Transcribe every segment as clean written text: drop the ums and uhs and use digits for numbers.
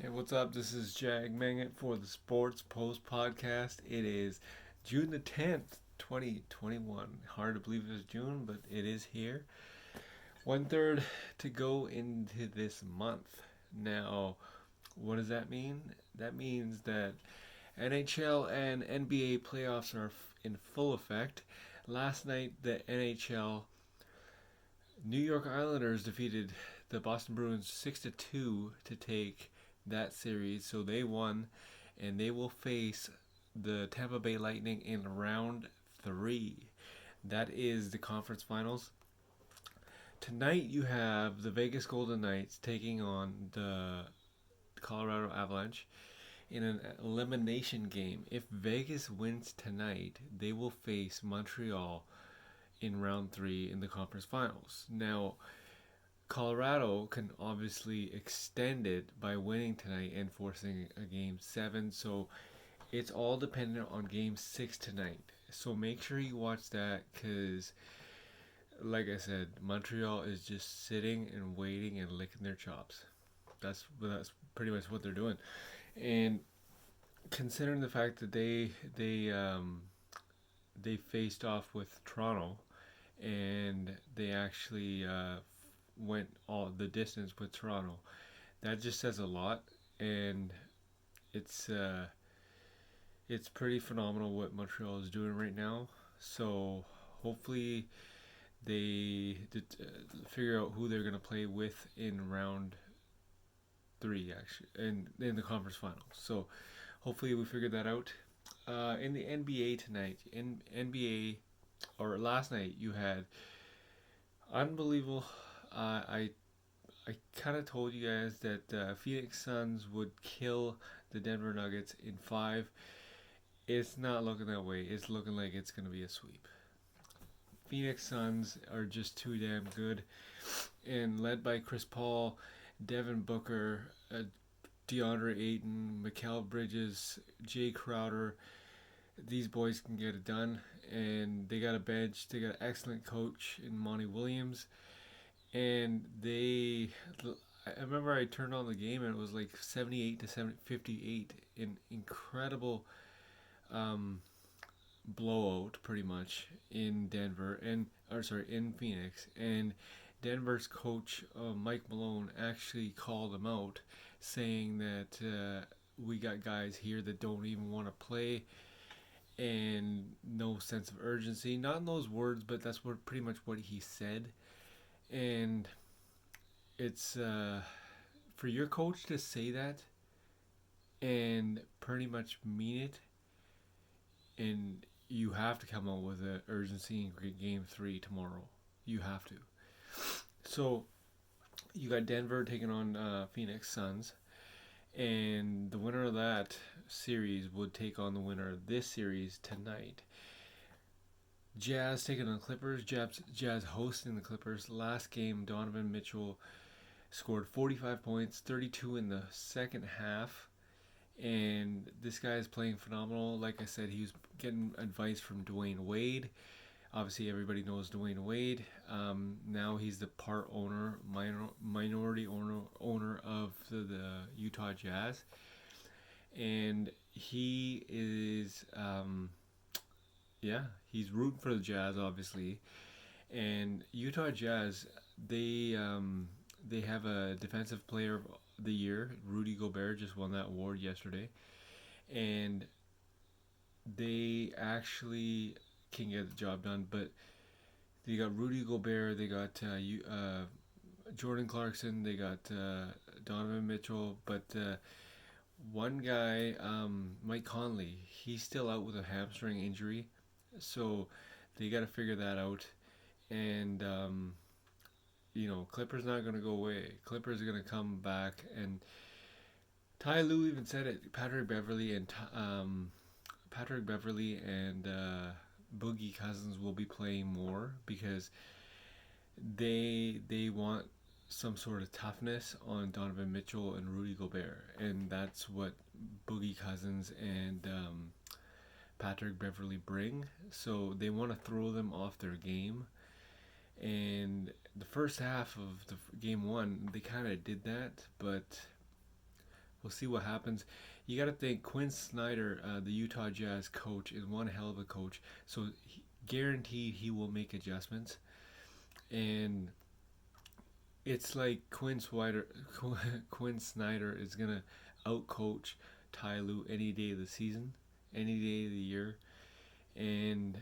Hey, what's up? This is Jag Mangit for the Sports Post Podcast. It is June the 10th, 2021. Hard to believe it's June, but it is here. One third to go into this month. Now, what does that mean? That means that NHL and NBA playoffs are in full effect. Last night, the NHL New York Islanders defeated the Boston Bruins 6-2 to take that series, so they won, and they will face the Tampa Bay Lightning in round three. That is the conference finals. Tonight you have the Vegas Golden Knights taking on the Colorado Avalanche in an elimination game. If Vegas wins tonight, they will face Montreal in round three in the conference finals. Now, Colorado can obviously extend it by winning tonight and forcing a game seven. So it's all dependent on game six tonight. So make sure you watch that because, like I said, Montreal is just sitting and waiting and licking their chops. That's pretty much what they're doing. And considering the fact that they faced off with Toronto and they actually went all the distance with Toronto. That just says a lot, and it's uh, it's pretty phenomenal what Montreal is doing right now. So hopefully figure out who they're gonna play with in round three, actually, in the conference finals. So hopefully we figure that out. In the NBA tonight, in NBA or last night, you had unbelievable. I I kind of told you guys that Phoenix Suns would kill the Denver Nuggets in five. It's not looking that way. It's looking like it's going to be a sweep. Phoenix Suns are just too damn good, and led by Chris Paul, Devin Booker, DeAndre Ayton, Mikal Bridges, Jay Crowder. These boys can get it done, and they got a bench. They got an excellent coach in Monty Williams, and I remember I turned on the game and it was like 78 to 58, an incredible um, blowout pretty much in Denver and or sorry in Phoenix, and Denver's coach Mike Malone actually called them out, saying that we got guys here that don't even want to play and no sense of urgency. Not in those words, but that's what pretty much what he said. And it's for your coach to say that and pretty much mean it, and you have to come out with an urgency in game three tomorrow. You have to. So you got Denver taking on Phoenix Suns, and the winner of that series would take on the winner of this series tonight. Jazz taking on Clippers. Jazz hosting the Clippers. Last game, Donovan Mitchell scored 45 points, 32 in the second half. And this guy is playing phenomenal. Like I said, he was getting advice from Dwayne Wade. Obviously, everybody knows Dwayne Wade. Now he's the minority owner of the Utah Jazz, and he is, yeah, he's rooting for the Jazz, obviously. And Utah Jazz, they have a defensive player of the year. Rudy Gobert just won that award yesterday, and they actually can get the job done. But they got Rudy Gobert, they got Jordan Clarkson, they got Donovan Mitchell, but one guy, Mike Conley, he's still out with a hamstring injury, so they got to figure that out. And Clippers not gonna go away. Clippers are gonna come back, and Ty Lue even said it. Patrick Beverly and Boogie Cousins will be playing more because they want some sort of toughness on Donovan Mitchell and Rudy Gobert, and that's what Boogie Cousins and Patrick Beverly bring. So they want to throw them off their game. And the first half of the game one, they kind of did that, but we'll see what happens. You got to think Quinn Snyder, the Utah Jazz coach, is one hell of a coach. So guaranteed he will make adjustments. And it's like Quinn Snyder is gonna outcoach Ty Lue any day of the season, any day of the year, and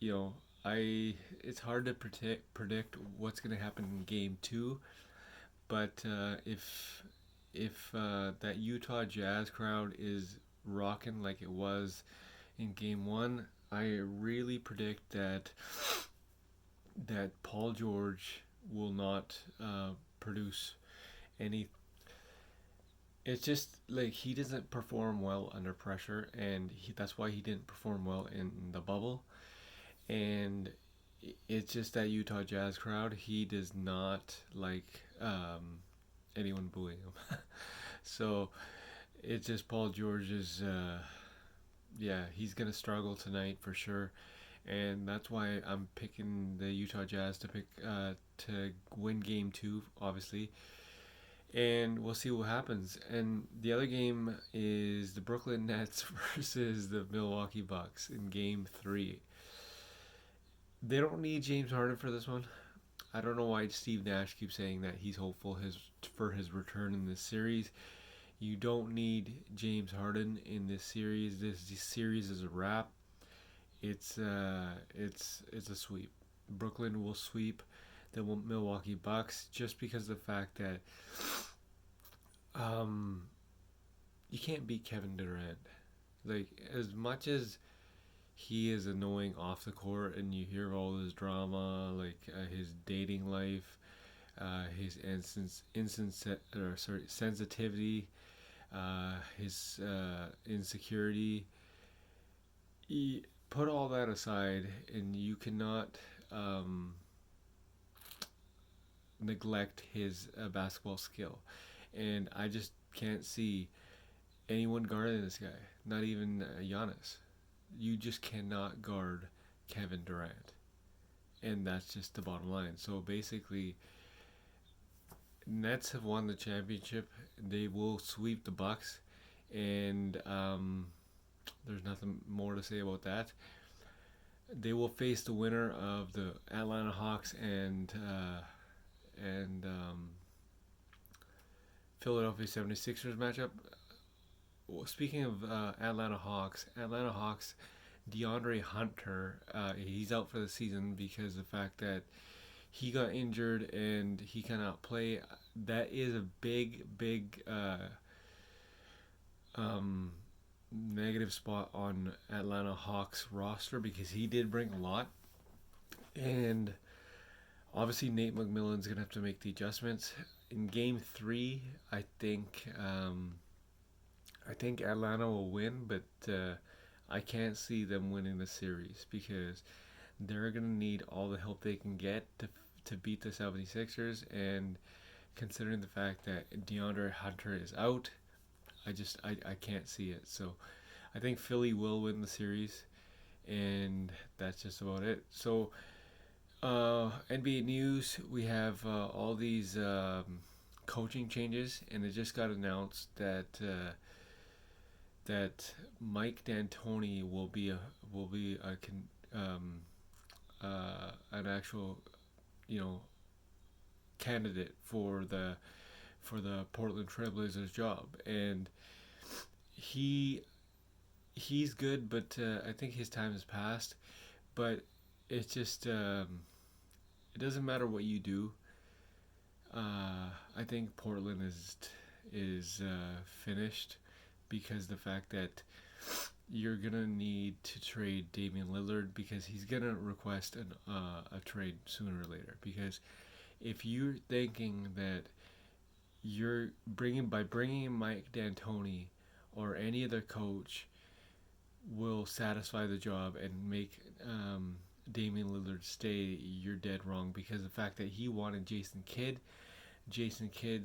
you know it's hard to predict what's gonna happen in Game 2, but if that Utah Jazz crowd is rocking like it was in Game 1, I really predict that Paul George will not produce any. It's just like he doesn't perform well under pressure, and that's why he didn't perform well in the bubble. And it's just that Utah Jazz crowd. He does not like anyone booing him. So it's just Paul George's. Yeah, he's gonna struggle tonight for sure, and that's why I'm picking the Utah Jazz to win Game 2, obviously, and we'll see what happens. And the other game is the Brooklyn Nets versus the Milwaukee Bucks in Game 3. They don't need James Harden for this one. I don't know why Steve Nash keeps saying that he's hopeful for his return in this series. You don't need James Harden in this series. This series is a wrap. It's a sweep. Brooklyn will sweep the Milwaukee Bucks just because of the fact that you can't beat Kevin Durant. Like, as much as he is annoying off the court and you hear all this drama, like his dating life, his sensitivity, his insecurity. Put all that aside, and you cannot neglect his basketball skill. And I just can't see anyone guarding this guy, not even Giannis. You just cannot guard Kevin Durant. And that's just the bottom line. So basically, Nets have won the championship. They will sweep the Bucks, and there's nothing more to say about that. They will face the winner of the Atlanta Hawks and Philadelphia 76ers matchup. Well, speaking of Atlanta Hawks, DeAndre Hunter, he's out for the season because of the fact that he got injured and he cannot play. That is a big negative spot on Atlanta Hawks roster because he did bring a lot. And obviously Nate McMillan's going to have to make the adjustments. In Game 3, I think Atlanta will win, but I can't see them winning the series because they're going to need all the help they can get to beat the 76ers, and considering the fact that DeAndre Hunter is out, I can't see it. So I think Philly will win the series, and that's just about it. So NBA news, we have all these coaching changes, and it just got announced that Mike D'Antoni will be an actual, candidate for the Portland Trailblazers job, and he's good, but I think his time has passed. But it's just it doesn't matter what you do. I think Portland is finished because the fact that you're gonna need to trade Damian Lillard because he's gonna request a trade sooner or later. Because if you're thinking that you're bringing Mike D'Antoni or any other coach will satisfy the job and make Damian Lillard stay, you're dead wrong. Because the fact that he wanted Jason Kidd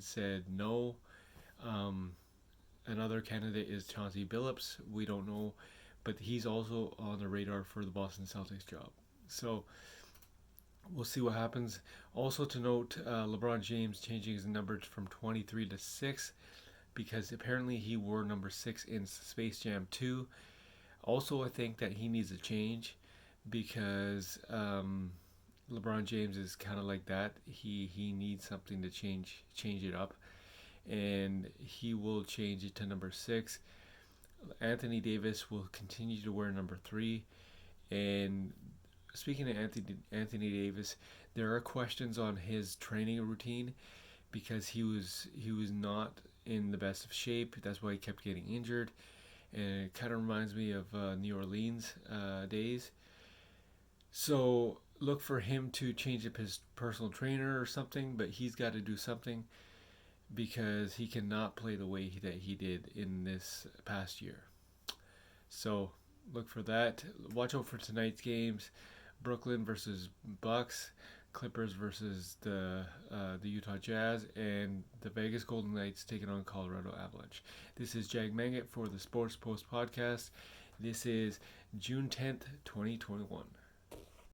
said no. Another candidate is Chauncey Billups. We don't know, but he's also on the radar for the Boston Celtics job. So we'll see what happens. Also to note, LeBron James changing his number from 23 to 6. because apparently he wore number 6 in Space Jam 2. Also, I think that he needs a change because LeBron James is kind of like that. He needs something to change it up, and he will change it to number 6. Anthony Davis will continue to wear number 3. And speaking of Anthony Davis, there are questions on his training routine because he was not in the best of shape. That's why he kept getting injured, and it kind of reminds me of New Orleans days. So look for him to change up his personal trainer or something, but he's got to do something because he cannot play the way that he did in this past year. So look for that. Watch out for tonight's games: Brooklyn versus Bucks, Clippers versus the Utah Jazz, and the Vegas Golden Knights taking on Colorado Avalanche. This is Jag Mangat for the Sports Post podcast. This is June 10th, 2021.